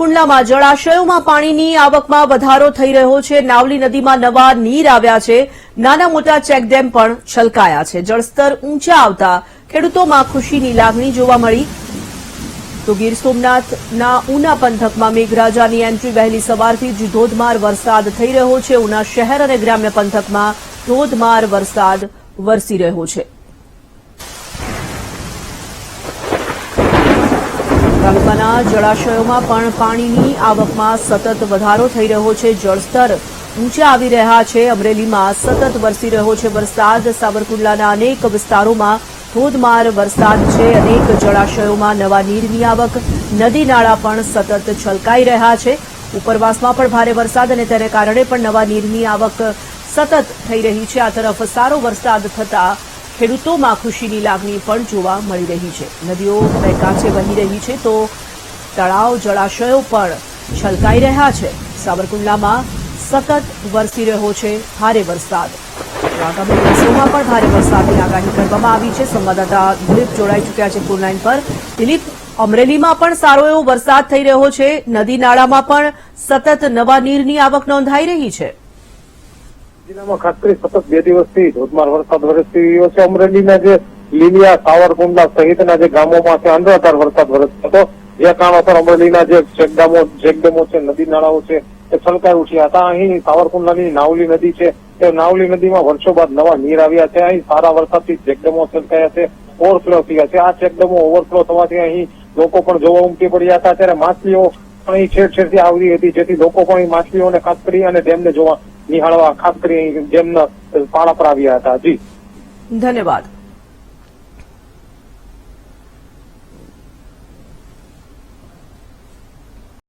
સાવરકુંડલામાં જળાશયોમાં પાણીની આવકમાં વધારો થઈ રહ્યો છે। નાવલી નદીમાં નવા નીર આવ્યા છે। નાના મોટા ચેકડેમ પણ છલકાયા છે। જળસ્તર ઊંચા આવતા ખેડૂતોમાં ખુશીની લાગણી જોવા મળી। તો ગીર સોમનાથના ઉના પંથકમાં મેઘરાજાની એન્ટ્રી વહેલી સવારથી જ ધોધમાર વરસાદ થઈ રહ્યો છે। ઉના શહેર અને ગ્રામ્ય પંથકમાં ધોધમાર વરસાદ વરસી રહ્યો છે। તાલુકાના જળાશયોમાં પણ પાણીની આવકમાં સતત વધારો થઈ રહ્યો છે। જળસ્તર ઊંચા આવી રહ્યા છે। અમરેલીમાં સતત વરસી રહ્યો છે વરસાદ। સાવરકુંડલાના અનેક વિસ્તારોમાં ધોધમાર વરસાદ છે। અનેક જળાશયોમાં નવા નીરની આવક, નદી નાળા પણ સતત છલકાઈ રહ્યા છે। ઉપરવાસમાં પણ ભારે વરસાદ અને તેને કારણે પણ નવા નીરની આવક સતત થઈ રહી છે। આ તરફ સારો વરસાદ થતા ખેડૂતોમાં ખુશીની લાગણી પણ જોવા મળી રહી છે। નદીઓ બે કાંઠે વહી રહી છે તો તળાવ, જળાશયો પણ છલકાઈ રહ્યા છે। સાવરકુંડલામાં સતત વરસી રહ્યો છે ભારે વરસાદ। આગામી દિવસોમાં પણ ભારે વરસાદની આગાહી કરવામાં આવી છે। સંવાદદાતા દિલીપ જોડાઈ ચૂક્યા છે ફોન લાઈન પર। દિલીપ, અમરેલીમાં પણ સારો એવો વરસાદ થઈ રહ્યો છે। નદી નાળામાં પણ સતત નવા નીરની આવક નોંધાઈ રહી છે। જિલ્લામાં ખાસ કરી સતત 2 દિવસથી ધોધમાર વરસાદ વરસી રહ્યો છે। અમરેલીના જે લીલિયા, સાવરકુંડલા સહિતના જે ગામોમાં છે અનરાધાર વરસાદ વરસ્યો હતો, જે કારણોસર અમરેલીના જે ચેકડેમો છે, નદી નાળાઓ છે એ છલકાઈ ઉઠ્યા હતા। અહીં સાવરકુંડલાની નાવલી નદી છે, તે નાવલી નદીમાં વર્ષો બાદ નવા નીર આવ્યા છે। અહીં સારા વરસાદથી ચેકડેમો છલકાયા છે, ઓવરફ્લો થયા છે। આ ચેકડેમો ઓવરફ્લો થવાથી અહીં લોકો પણ જોવા ઉમટી પડ્યા હતા। ત્યારે માછલીઓ પણ અહીં છેડછેડથી આવી હતી, જેથી લોકો પણ અહીં માછલીઓને ખાસ કરી અને ડેમને જોવા નિહાળવા ખાસ કરી ડેમના પાળા પર આવ્યા હતા। જી, ધન્યવાદ।